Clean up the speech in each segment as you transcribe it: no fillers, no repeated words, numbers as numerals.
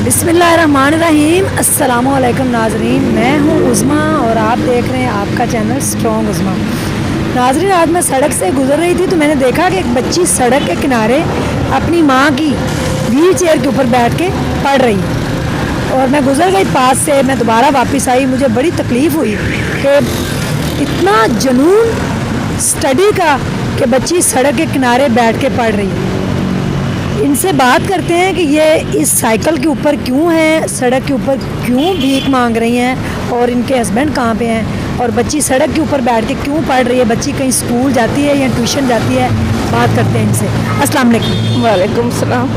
बिस्मिल्लाहिर्रहमानिर्रहीम। अस्सलामुअलैकुम नाजरीन, मैं हूँ उज़मा और आप देख रहे हैं आपका चैनल स्ट्रॉन्ग उज़मा। नाजरीन, आज मैं सड़क से गुजर रही थी तो मैंने देखा कि एक बच्ची सड़क के किनारे अपनी माँ की व्हील चेयर के ऊपर बैठ के पढ़ रही है और मैं गुजर गई पास से। मैं दोबारा वापस आई, मुझे बड़ी तकलीफ़ हुई कि इतना जुनून स्टडी का कि बच्ची सड़क के किनारे बैठ के पढ़ रही है। इनसे बात करते हैं कि ये इस साइकिल के ऊपर क्यों हैं, सड़क के ऊपर क्यों भीख मांग रही हैं और इनके हस्बैंड कहाँ पे हैं और बच्ची सड़क के ऊपर बैठ के क्यों पढ़ रही है। बच्ची कहीं स्कूल जाती है या ट्यूशन जाती है, बात करते हैं इनसे। अस्सलाम वालेकुम। वालेकुम सलाम।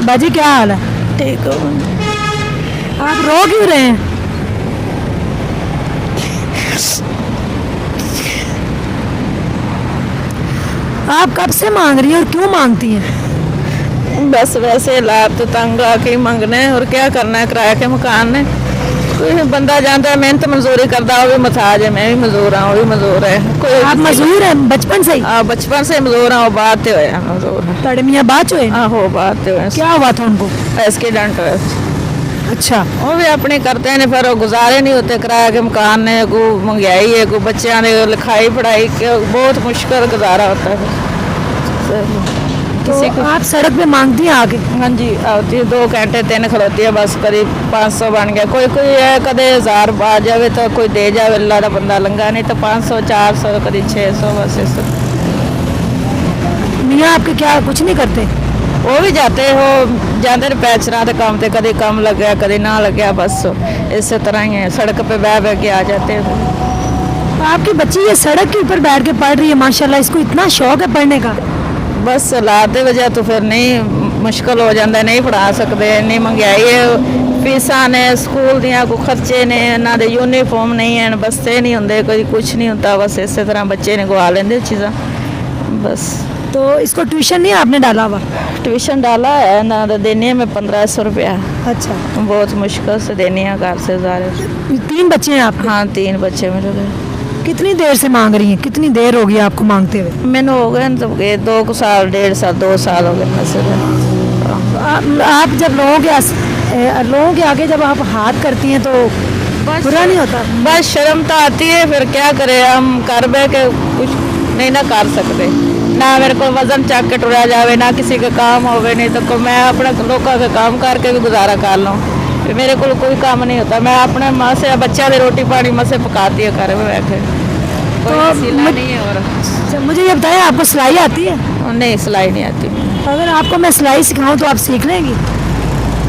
बाजी क्या हाल है? ठीक हो? आप रो क्यों रहे हैं? आप कब से मांग रही हैं और क्यों मांगती हैं? बस वैसे लाभ तो तंग आके ही मंगने है और क्या करना है। किराए के मकान ने कोई बंदा जाता है, मेहनत मजदूरी करता है, वो भी मथाज है। मैं भी मजदूर हूँ, वो भी मजदूर है। कोई आप मजदूर हैं बचपन से ही? हाँ, बचपन से मजदूर हूँ। बात तो है मजदूर है। तड़े मियाँ बात हुए? हाँ हो बात तो है। क्या हुआ था उनको? एक्सीडेंट है। अच्छा, वो भी अपने करते हैं, फिर वो गुजारे नहीं होते। किराए के मकान ने को महंगाई है, को बच्चों ने लिखाई पढ़ाई के बहुत मुश्किल गुजारा होता है। तो आप सड़क पे मांगती हैं आके? हाँ जी, आती है 2 घंटे 3 खड़ोती है बस। कभी 500 बन गया, कोई कोई है कदे 1000 आ जाए तो कोई दे जाए, अल्लाह का बंदा लंगा, नहीं तो 500 400 कभी 600 बस इस। मियाँ आपके क्या कुछ नहीं करते? वो भी जाते हो, जाते रहे पैचरा के काम, कभी कम लग गया कभी ना लग गया, बस इस तरह ही है। सड़क पे बह बह के आ जाते हैं। तो आपकी बच्ची ये सड़क के ऊपर बैठ के पढ़ रही है, माशाल्लाह, इसको इतना शौक है पढ़ने का? बस हालात की वजह तो फिर नहीं, मुश्किल हो जाता है, नहीं पढ़ा सकते। नहीं महंगाई है, फीसा ने स्कूल दियाँ को खर्चे ने, इन्हों के यूनीफॉर्म नहीं है, बस्ते नहीं होंगे, कोई कुछ नहीं होता। बस इस तरह बच्चे ने गवा लेंगे चीज़ा बस। तो इसको ट्यूशन नहीं आपने डाला हुआ? ट्यूशन डाला है ना, देनी है मैं 1500 रुपया। अच्छा, बहुत मुश्किल से देनी है घर से ज़ारे। 3 बच्चे हैं आप? हाँ 3 बच्चे मेरे को। कितनी देर से मांग रही हैं? कितनी देर हो गई आपको मांगते हुए? मैंने हो गए तो 2 साल 1.5 साल 2 साल हो गए ऐसे। आप जब लोगों के आगे जब आप हाथ करती हैं तो बुरा नहीं होता? बस शर्म तो आती है, फिर क्या करें हम। कर बह के कुछ नहीं ना कर सकते ना। मेरे को वजन चक के टुरा जावे ना, किसी का काम होवे, नहीं तो मैं अपने लोगों का काम करके भी गुजारा कर लूँ। मेरे को कोई काम नहीं होता। मैं अपने माँ से बच्चा की रोटी पानी माँ से पकाती है घर में बैठे। तो नहीं है। और मुझे ये बताएं, आपको सिलाई आती है? नहीं, सिलाई नहीं आती। अगर आपको मैं सिलाई सिखाऊं तो आप सीख लेंगी?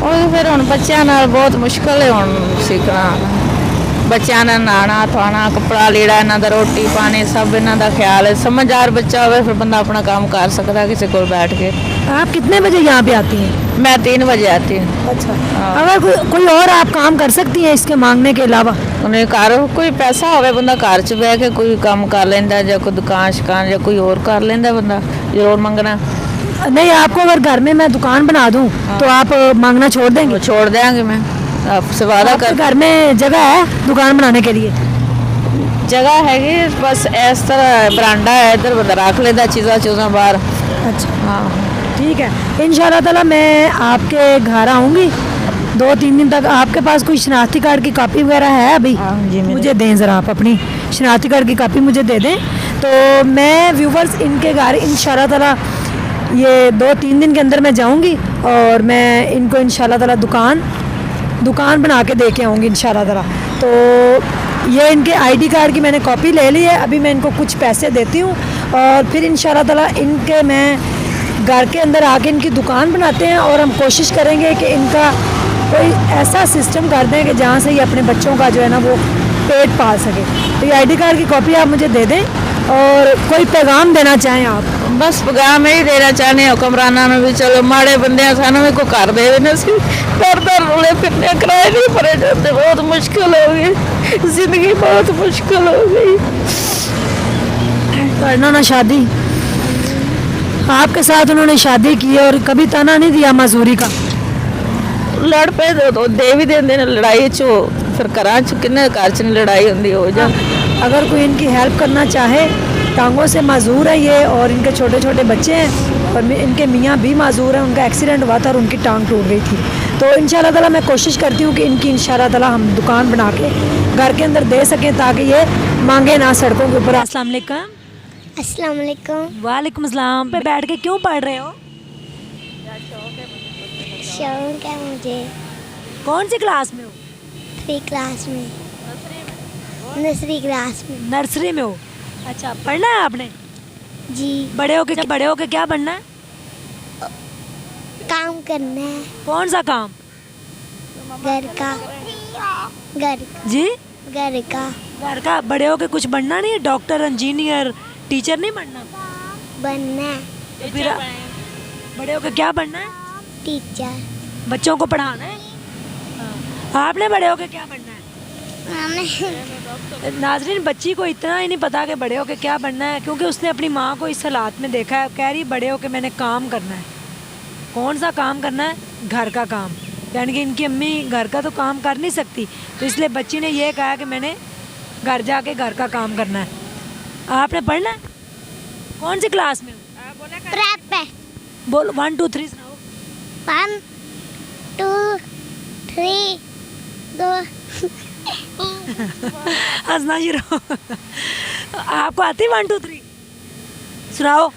और फिर हम बच्चों नाल बहुत मुश्किल है हम सीखना। बच्चों ने नहाना धोना, कपड़ा लीड़ा, इन्हों का रोटी पानी सब इन्हों का ख्याल है। समझदार बच्चा हो फिर बंदा अपना काम कर सकता किसी को बैठ के। आप कितने बजे यहाँ पे आती हैं? मैं 3 बजे आती हूँ। अच्छा, हाँ। अगर कोई और आप काम कर सकती हैं इसके मांगने के अलावा? उन्हें घर कोई पैसा हो बंदा घर च बह के कोई काम कर लेंदा, या कोई दुकान शिकान या कोई और कर लेंदा, बंदा जरूर मंगना नहीं। आपको अगर घर में मैं दुकान बना दूं तो आप मांगना छोड़ देंगे? छोड़ देंगे। मैं आपसे वादा कर। घर में जगह है दुकान बनाने के लिए? जगह हैगी, बस इस तरह बरांडा है, इधर बंदा रख लेता चीज़ा बाहर। अच्छा, हाँ ठीक है। इंशाल्लाह ताला मैं आपके घर आऊँगी 2-3 दिन तक। आपके पास कोई शनाख्ती कार्ड की कॉपी वगैरह है अभी? हाँ जी, मुझे दें ज़रा, आप अपनी शनाख्ती कार्ड की कॉपी मुझे दे दें तो मैं व्यूवर्स इनके घर इंशाल्लाह ताला ये 2-3 दिन के अंदर मैं जाऊंगी और मैं इनको इंशाल्लाह ताला दुकान बना के दे के आऊँगी इंशाल्लाह ताला। तो ये इनके आईडी कार्ड की मैंने कॉपी ले ली है। अभी मैं इनको कुछ पैसे देती हूँ और फिर इंशाल्लाह ताला इनके मैं घर के अंदर आके इनकी दुकान बनाते हैं और हम कोशिश करेंगे कि इनका कोई ऐसा सिस्टम कर दें कि जहाँ से ये अपने बच्चों का जो है ना वो पेट पाल सके। तो ये आईडी कार्ड की कॉपी आप मुझे दे दें और कोई पैगाम देना चाहें आप? बस पैगाम ही देना चाहने हुक्मराना में भी, चलो माड़े बंदे सानू भी को कर दे दर रोले फिरने किराए नहीं भरे जाते। बहुत मुश्किल हो गई जिंदगी, बहुत मुश्किल हो गई। करना ना शादी, आपके साथ उन्होंने शादी की और कभी ताना नहीं दिया मजदूरी का? लड़ पे तो दे भी देंगे ने लड़ाई चो, फिर घर च किन्ने घर च लड़ाई होंदी हो जा। अगर कोई इनकी हेल्प करना चाहे, टांगों से माजूर है ये और इनके छोटे छोटे बच्चे हैं और इनके मियाँ भी माजूर हैं। उनका एक्सीडेंट हुआ था और उनकी टांग टूट गई थी। तो इंशाल्लाह ताला मैं कोशिश करती हूँ कि इनकी इंशाल्लाह ताला हम दुकान बना के घर के अंदर दे सकें ताकि ये मांगे ना सड़कों के ऊपर। अस्सलाम वालेकुम। अस्सलाम वालेकुम। वालेकुम अस्सलाम। पे बैठ के क्यों पढ़ रहे हो? शौक है मुझे। कौन सी क्लास में हो? 3 क्लास में, नर्सरी क्लास में। नर्सरी में हो। अच्छा, पढ़ना है आपने? जी, बड़े होके क्या बनना है? काम करना है कौन सा काम? घर का, जी घर का घर का। बड़े होके कुछ बनना नहीं है? डॉक्टर, इंजीनियर, टीचर नहीं बनना? बनना है, तो फिर बड़े होके क्या बनना है? टीचर। बच्चों को पढ़ाना है। आपने बड़े होके क्या बनना है? नाजरीन, बच्ची को इतना ही नहीं पता कि बड़े होके क्या बनना है, क्योंकि उसने अपनी माँ को इस हालात में देखा है। कह रही बड़े होके मैंने काम करना है। कौन सा काम करना है? घर का काम। यानी कि इनकी अम्मी घर का तो काम कर नहीं सकती, तो इसलिए बच्ची ने ये कहा कि मैंने घर जाके घर का काम करना है। आपने पढ़ना है? कौन सी क्लास में हो? प्रेप है। बोलो 1 2 3 सुनाओ। 1 2 3 2। हंसना शुरू। आपको आती 1 2 3? सुनाओ।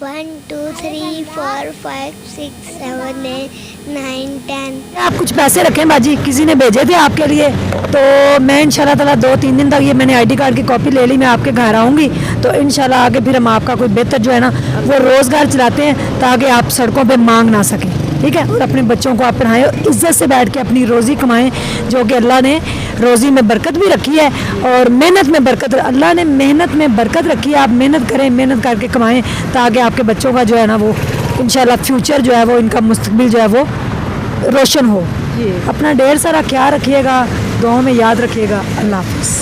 1 2 3 4 5 6 7 8 9 10। आप कुछ पैसे रखें बाजी, किसी ने भेजे थे आपके लिए, तो मैं इंशाल्लाह ताला 2-3 दिन तक ये मैंने आईडी कार्ड की कॉपी ले ली, मैं आपके घर आऊँगी, तो इंशाल्लाह आगे फिर हम आपका कोई बेहतर जो है ना वो रोज़गार चलाते हैं ताकि आप सड़कों पे मांग ना सकें, ठीक है। और अपने बच्चों को आप पढ़ाएं और इज्जत से बैठ के अपनी रोज़ी कमाएं, जो कि अल्लाह ने रोज़ी में बरकत भी रखी है और मेहनत में बरकत, अल्लाह ने मेहनत में बरकत रखी है। आप मेहनत करें, मेहनत करके कमाएं ताकि आपके बच्चों का जो है ना वो इंशाल्लाह फ्यूचर जो है वो, इनका मुस्तकबिल जो है वो रोशन हो। अपना ढेर सारा ख्याल रखिएगा, दुआओं में याद रखिएगा। अल्लाह हाफ़िज़।